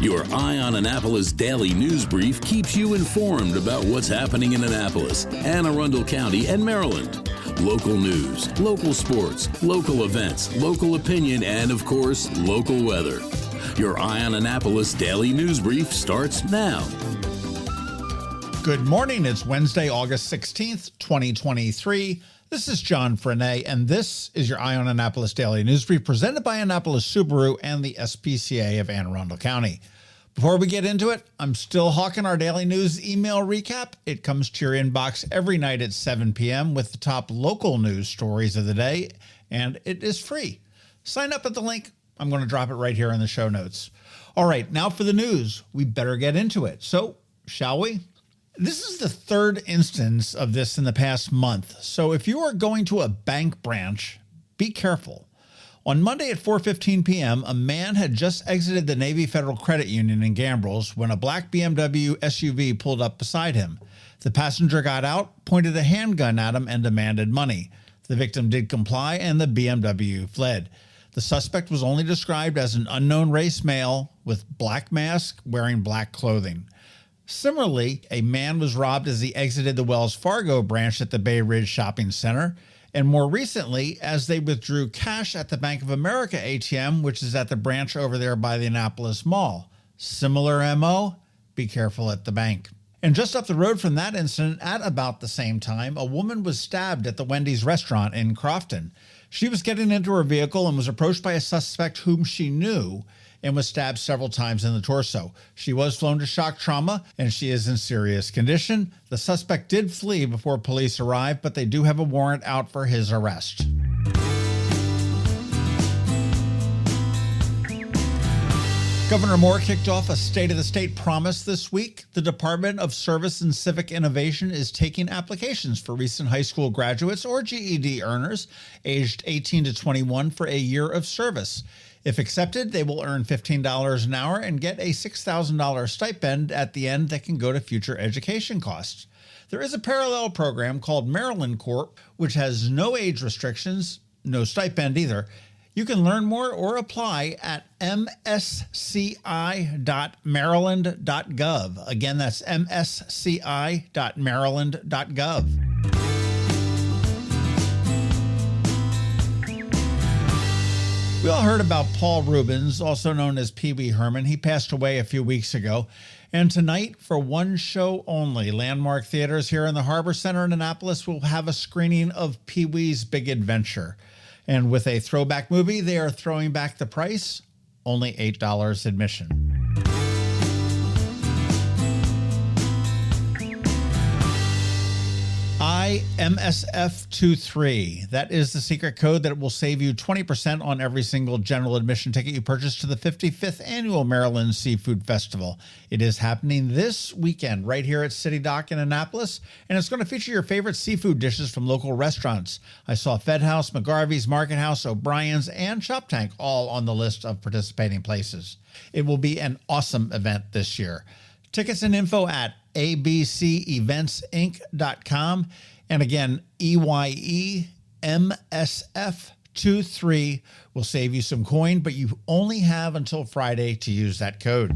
Your Eye on Annapolis daily news brief keeps you informed about what's happening in Annapolis, Anne Arundel County, and Maryland. Local news, local sports, local events, local opinion, and of course, local weather. Your Eye on Annapolis daily news brief starts now. Good morning. It's Wednesday, August 16th, 2023. This is John Frenaye, and this is your Eye on Annapolis daily news brief presented by Annapolis Subaru and the SPCA of Anne Arundel County. Before we get into it, I'm still hawking our daily news email recap. It comes to your inbox every night at 7 p.m. with the top local news stories of the day, and it is free. Sign up at the link. I'm going to drop it right here in the show notes. All right, now for the news. We better get into it. So, shall we? This is the third instance of this in the past month, so if you are going to a bank branch, be careful. On Monday at 4:15 p.m., a man had just exited the Navy Federal Credit Union in Gambrills when a black BMW SUV pulled up beside him. The passenger got out, pointed a handgun at him, and demanded money. The victim did comply, and the BMW fled. The suspect was only described as an unknown race male with black mask, wearing black clothing. Similarly, a man was robbed as he exited the Wells Fargo branch at the Bay Ridge Shopping Center, and more recently, as they withdrew cash at the Bank of America ATM, which is at the branch over there by the Annapolis Mall. Similar MO, be careful at the bank. And just up the road from that incident, at about the same time, a woman was stabbed at the Wendy's restaurant in Crofton. She was getting into her vehicle and was approached by a suspect whom she knew and was stabbed several times in the torso. She was flown to shock trauma, and she is in serious condition. The suspect did flee before police arrived, but they do have a warrant out for his arrest. Governor Moore kicked off a State of the State promise this week. The Department of Service and Civic Innovation is taking applications for recent high school graduates or GED earners aged 18 to 21 for a year of service. If accepted, they will earn $15 an hour and get a $6,000 stipend at the end that can go to future education costs. There is a parallel program called Maryland Corp, which has no age restrictions, no stipend either. You can learn more or apply at msci.maryland.gov. Again, that's msci.maryland.gov. We all heard about Paul Reubens, also known as Pee Wee Herman. He passed away a few weeks ago. And tonight, for one show only, Landmark Theaters here in the Harbor Center in Annapolis will have a screening of Pee Wee's Big Adventure. And with a throwback movie, they are throwing back the price, only $8 admission. IMSF23. That is the secret code that will save you 20% on every single general admission ticket you purchase to the 55th Annual Maryland Seafood Festival. It is happening this weekend right here at City Dock in Annapolis, and it's going to feature your favorite seafood dishes from local restaurants. I saw Fed House, McGarvey's, Market House, O'Brien's, and Chop Tank all on the list of participating places. It will be an awesome event this year. Tickets and info at abceventsinc.com. And again, EYEMSF23 will save you some coin, but you only have until Friday to use that code.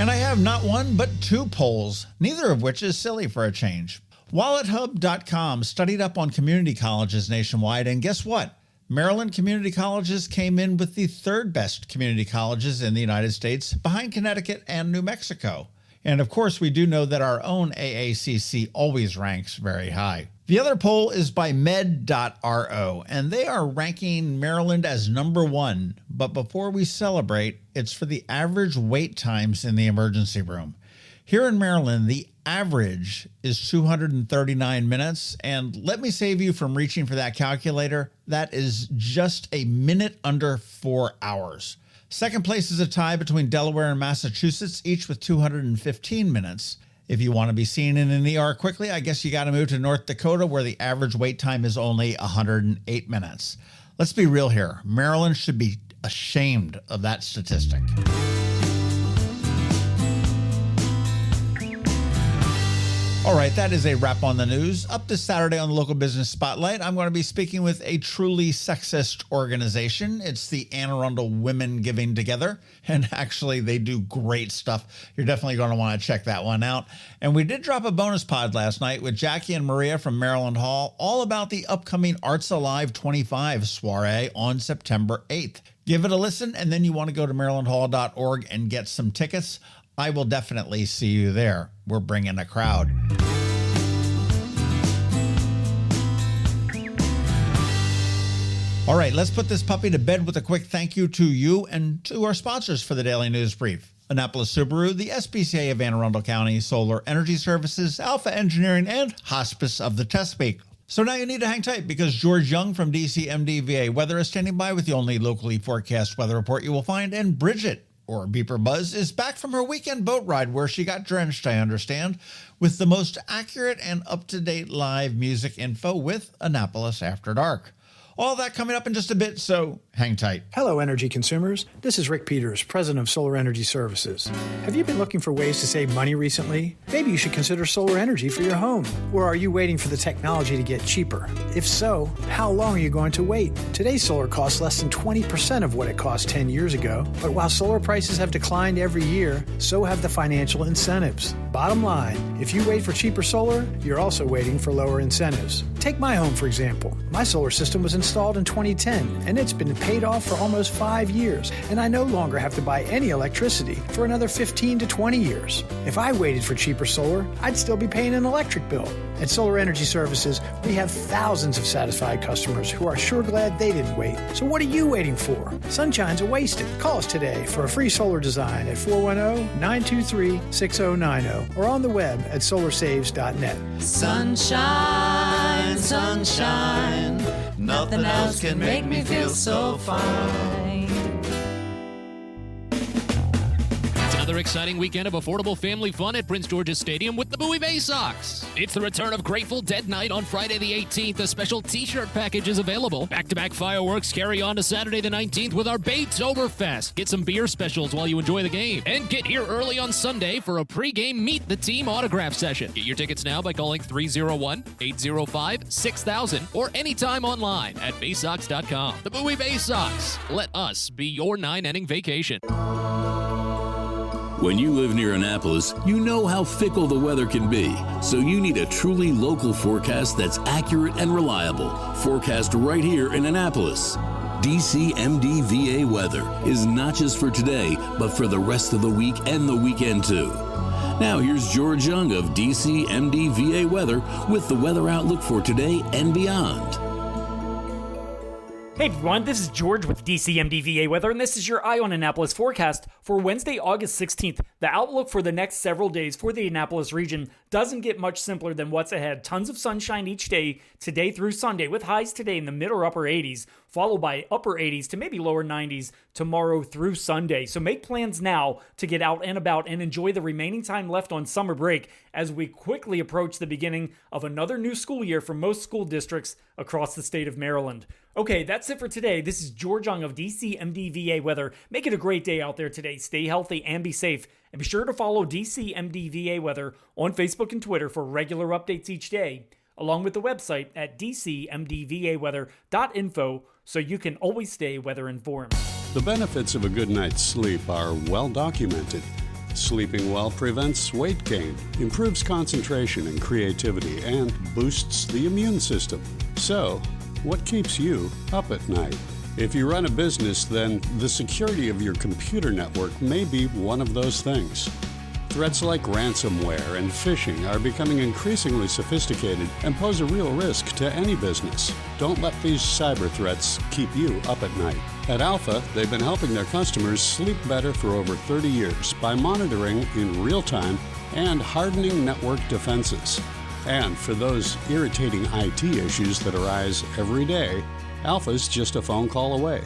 And I have not one, but two polls, neither of which is silly for a change. WalletHub.com studied up on community colleges nationwide, and guess what? Maryland community colleges came in with the third best community colleges in the United States, behind Connecticut and New Mexico. And of course, we do know that our own AACC always ranks very high. The other poll is by med.ro, and they are ranking Maryland as number one. But before we celebrate, it's for the average wait times in the emergency room. Here in Maryland, the average is 239 minutes, and let me save you from reaching for that calculator. That is just a minute under 4 hours. Second place is a tie between Delaware and Massachusetts, each with 215 minutes. If you want to be seen in an ER quickly, I guess you got to move to North Dakota, where the average wait time is only 108 minutes. Let's be real here. Maryland should be ashamed of that statistic. All right, that is a wrap on the news. Up this Saturday on the Local Business Spotlight, I'm going to be speaking with a truly sexist organization. It's the Anne Arundel Women Giving Together, and actually they do great stuff. You're definitely going to want to check that one out. And we did drop a bonus pod last night with Jackie and Maria from Maryland Hall, all about the upcoming Arts Alive 25 soiree on September 8th. Give it a listen, and then you want to go to marylandhall.org and get some tickets. I will definitely see you there. We're bringing a crowd. All right, let's put this puppy to bed with a quick thank you to you and to our sponsors for the Daily News Brief. Annapolis Subaru, the SPCA of Anne Arundel County, Solar Energy Services, Alpha Engineering, and Hospice of the Chesapeake. So now you need to hang tight because George Young from DCMDVA Weather is standing by with the only locally forecast weather report you will find, and Bridget, or BeeprBuzz, is back from her weekend boat ride where she got drenched, I understand, with the most accurate and up-to-date live music info with Annapolis After Dark. All that coming up in just a bit, so hang tight. Hello, energy consumers. This is Rick Peters, president of Solar Energy Services. Have you been looking for ways to save money recently? Maybe you should consider solar energy for your home. Or are you waiting for the technology to get cheaper? If so, how long are you going to wait? Today's solar costs less than 20% of what it cost 10 years ago. But while solar prices have declined every year, so have the financial incentives. Bottom line, if you wait for cheaper solar, you're also waiting for lower incentives. Take my home, for example. My solar system was installed in 2010, and it's been paid off for almost 5 years, and I no longer have to buy any electricity for another 15 to 20 years. If I waited for cheaper solar, I'd still be paying an electric bill. At Solar Energy Services, we have thousands of satisfied customers who are sure glad they didn't wait. So what are you waiting for? Sunshine's a wasted. Call us today for a free solar design at 410-923-6090 or on the web at solarsaves.net. Sunshine, sunshine, nothing else can make me feel so fine. Another exciting weekend of affordable family fun at Prince George's Stadium with the Bowie Bay Sox. It's the return of Grateful Dead Night on Friday the 18th. A special t-shirt package is available. Back-to-back fireworks carry on to Saturday the 19th with our Baytoberfest. Get some beer specials while you enjoy the game. And get here early on Sunday for a pre-game Meet the Team autograph session. Get your tickets now by calling 301-805-6000 or anytime online at baysox.com. The Bowie Bay Sox. Let us be your 9-inning vacation. When you live near Annapolis, you know how fickle the weather can be. So you need a truly local forecast that's accurate and reliable. Forecast right here in Annapolis. DCMDVA Weather is not just for today, but for the rest of the week and the weekend too. Now here's George Young of DCMDVA Weather with the weather outlook for today and beyond. Hey everyone, this is George with DCMDVA Weather, and this is your Eye on Annapolis forecast for Wednesday, August 16th. The outlook for the next several days for the Annapolis region doesn't get much simpler than what's ahead. Tons of sunshine each day, today through Sunday, with highs today in the mid or upper 80s, followed by upper 80s to maybe lower 90s tomorrow through Sunday. So make plans now to get out and about and enjoy the remaining time left on summer break as we quickly approach the beginning of another new school year for most school districts across the state of Maryland. Okay, that's it for today. This is George Young of DCMDVA Weather. Make it a great day out there today. Stay healthy and be safe. And be sure to follow DCMDVA Weather on Facebook and Twitter for regular updates each day, along with the website at dcmdvaweather.info so you can always stay weather informed. The benefits of a good night's sleep are well documented. Sleeping well prevents weight gain, improves concentration and creativity, and boosts the immune system. So, what keeps you up at night? If you run a business, then the security of your computer network may be one of those things. Threats like ransomware and phishing are becoming increasingly sophisticated and pose a real risk to any business. Don't let these cyber threats keep you up at night. At Alpha, they've been helping their customers sleep better for over 30 years by monitoring in real time and hardening network defenses. And for those irritating IT issues that arise every day, Alpha's just a phone call away,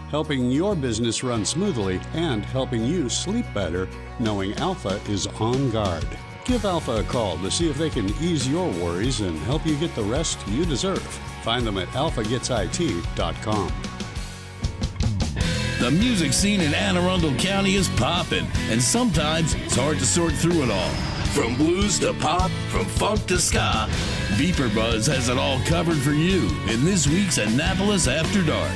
helping your business run smoothly and helping you sleep better, knowing Alpha is on guard. Give Alpha a call to see if they can ease your worries and help you get the rest you deserve. Find them at alphagetsit.com. The music scene in Anne Arundel County is popping, and sometimes it's hard to sort through it all. From blues to pop, from funk to ska, BeeprBuzz has it all covered for you in this week's Annapolis After Dark.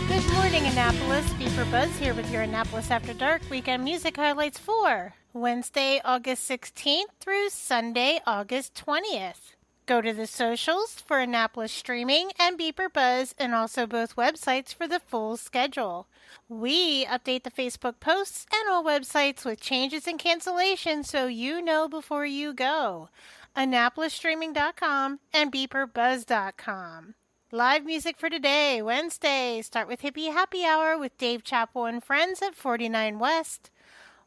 Good morning, Annapolis. BeeprBuzz here with your Annapolis After Dark weekend music highlights for Wednesday, August 16th through Sunday, August 20th. Go to the socials for Annapolis Streaming and BeeprBuzz, and also both websites for the full schedule. We update the Facebook posts and all websites with changes and cancellations so you know before you go. AnnapolisStreaming.com and BeeprBuzz.com. Live music for today, Wednesday. Start with Hippie Happy Hour with Dave Chappell and friends at 49 West.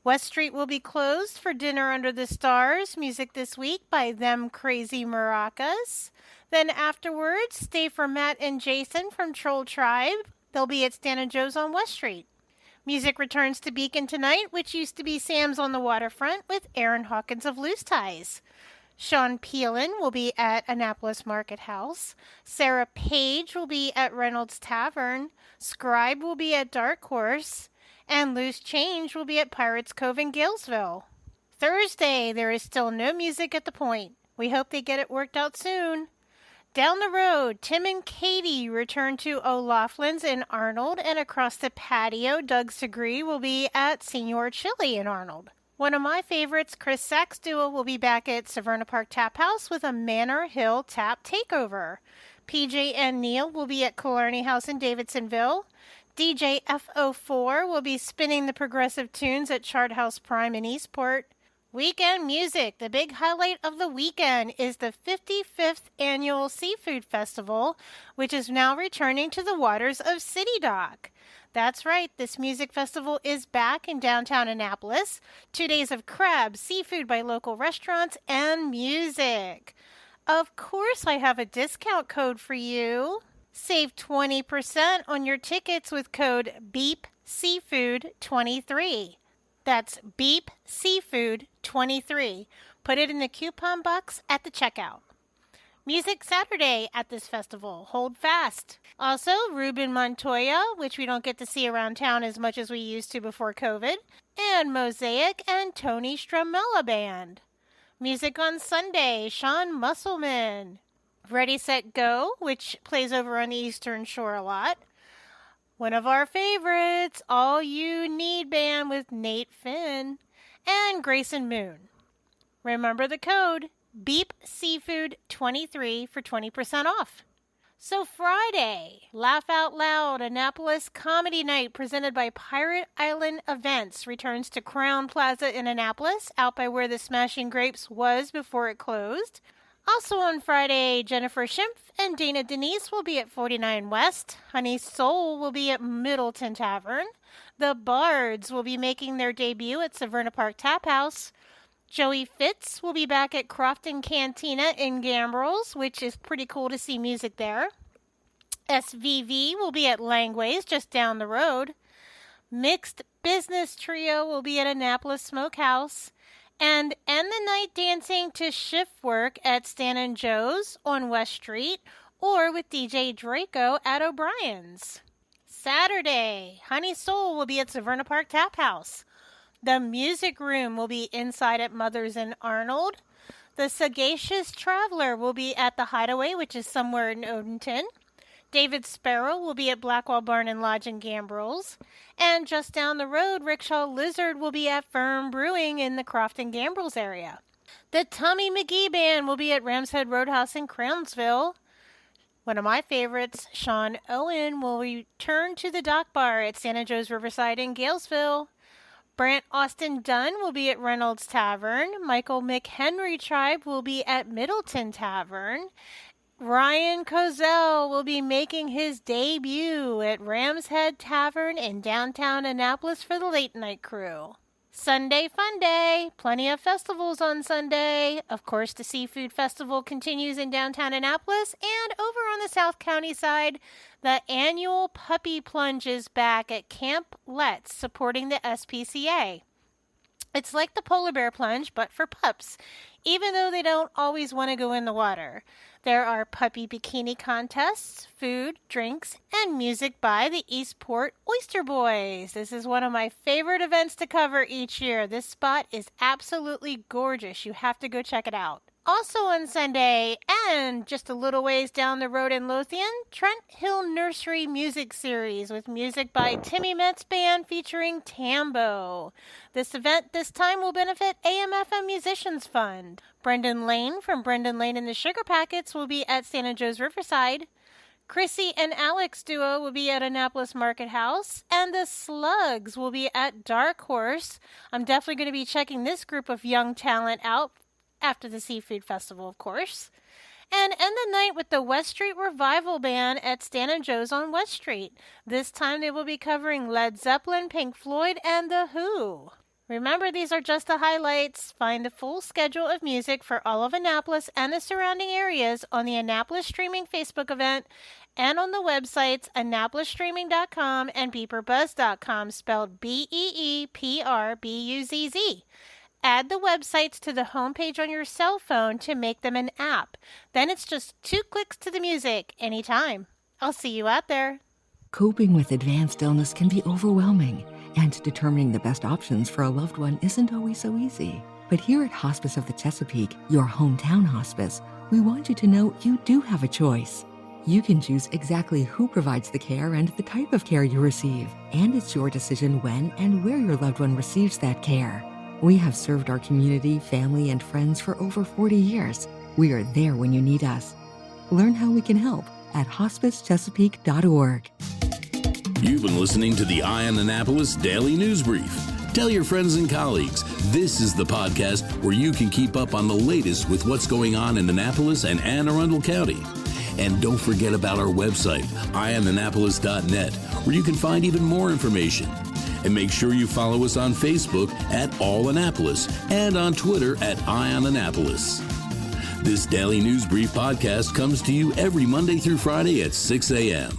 West Street will be closed for Dinner Under the Stars. Music this week by Them Crazy Maracas. Then afterwards, stay for Matt and Jason from Troll Tribe. They'll be at Stan and Joe's on West Street. Music returns to Beacon tonight, which used to be Sam's on the Waterfront, with Aaron Hawkins of Loose Ties. Sean Peelin will be at Annapolis Market House. Sarah Page will be at Reynolds Tavern. Scribe will be at Dark Horse. And Loose Change will be at Pirates Cove in Galesville. Thursday, there is still no music at the Point. We hope they get it worked out soon. Down the road, Tim and Katie return to O'Loughlin's in Arnold, and across the patio, Doug Segree will be at Senior Chili in Arnold. One of my favorites, Chris Sachs Duo, will be back at Severna Park Tap House with a Manor Hill Tap Takeover. PJ and Neil will be at Killarney House in Davidsonville. DJ FO4 will be spinning the progressive tunes at Chart House Prime in Eastport. Weekend music. The big highlight of the weekend is the 55th Annual Seafood Festival, which is now returning to the waters of City Dock. That's right, this music festival is back in downtown Annapolis. 2 days of crab, seafood by local restaurants, and music. Of course, I have a discount code for you. Save 20% on your tickets with code BEEPSeafood23. That's BEEPSeafood23. Put it in the coupon box at the checkout. Music Saturday at this festival. Hold fast. Also, Ruben Montoya, which we don't get to see around town as much as we used to before COVID, and Mosaic and Tony Stramella Band. Music on Sunday, Sean Musselman. Ready, Set, Go, which plays over on the Eastern Shore a lot. One of our favorites, All You Need Band with Nate Finn. And Grayson Moon. Remember the code, BEEPSeafood23 for 20% off. So Friday, Laugh Out Loud Annapolis Comedy Night presented by Pirate Island Events returns to Crown Plaza in Annapolis, out by where the Smashing Grapes was before it closed. Also on Friday, Jennifer Schimpf and Dana Denise will be at 49 West. Honey Soul will be at Middleton Tavern. The Bards will be making their debut at Severna Park Tap House. Joey Fitz will be back at Crofton Cantina in Gambrills, which is pretty cool to see music there. SVV will be at Langways, just down the road. Mixed Business Trio will be at Annapolis Smokehouse. And end the night dancing to Shift Work at Stan and Joe's on West Street, or with DJ Draco at O'Brien's. Saturday, Honey Soul will be at Severna Park Tap House. The Music Room will be inside at Mother's in Arnold. The Sagacious Traveler will be at the Hideaway, which is somewhere in Odenton. David Sparrow will be at Blackwall Barn and Lodge in Gambrills. And just down the road, Rickshaw Lizard will be at Firm Brewing in the Crofton Gambrills area. The Tommy McGee Band will be at Ramshead Roadhouse in Crownsville. One of my favorites, Sean Owen, will return to the Dock Bar at Santa Joe's Riverside in Galesville. Brant Austin Dunn will be at Reynolds Tavern. Michael McHenry Tribe will be at Middleton Tavern. Ryan Cozell will be making his debut at Ram's Head Tavern in downtown Annapolis for the late night crew. Sunday Fun Day. Plenty of festivals on Sunday. Of course, the Seafood Festival continues in downtown Annapolis. And over on the South County side, the annual Puppy Plunge is back at Camp Let's, supporting the SPCA. It's like the polar bear plunge, but for pups, even though they don't always want to go in the water. There are puppy bikini contests, food, drinks, and music by the Eastport Oyster Boys. This is one of my favorite events to cover each year. This spot is absolutely gorgeous. You have to go check it out. Also on Sunday, and just a little ways down the road in Lothian, Trent Hill Nursery Music Series with music by Timmy Metz Band featuring Tambo. This event this time will benefit AM/FM Musicians Fund. Brendan Lane from Brendan Lane and the Sugar Packets will be at Santa Joe's Riverside. Chrissy and Alex duo will be at Annapolis Market House, and the Slugs will be at Dark Horse. I'm definitely going to be checking this group of young talent out after the Seafood Festival, of course. And end the night with the West Street Revival Band at Stan & Joe's on West Street. This time they will be covering Led Zeppelin, Pink Floyd, and The Who. Remember, these are just the highlights. Find the full schedule of music for all of Annapolis and the surrounding areas on the Annapolis Streaming Facebook event and on the websites AnnapolisStreaming.com and BeeprBuzz.com, spelled BeeprBuzz. Add the websites to the homepage on your cell phone to make them an app. Then it's just 2 clicks to the music anytime. I'll see you out there. Coping with advanced illness can be overwhelming, and determining the best options for a loved one isn't always so easy. But here at Hospice of the Chesapeake, your hometown hospice, we want you to know you do have a choice. You can choose exactly who provides the care and the type of care you receive, and it's your decision when and where your loved one receives that care. We have served our community, family, and friends for over 40 years. We are there when you need us. Learn how we can help at hospicechesapeake.org. You've been listening to the Eye on Annapolis Daily News Brief. Tell your friends and colleagues, this is the podcast where you can keep up on the latest with what's going on in Annapolis and Anne Arundel County. And don't forget about our website, eyeonannapolis.net, where you can find even more information. And make sure you follow us on Facebook at All Annapolis and on Twitter at Eye on Annapolis. This Daily News Brief podcast comes to you every Monday through Friday at 6 a.m.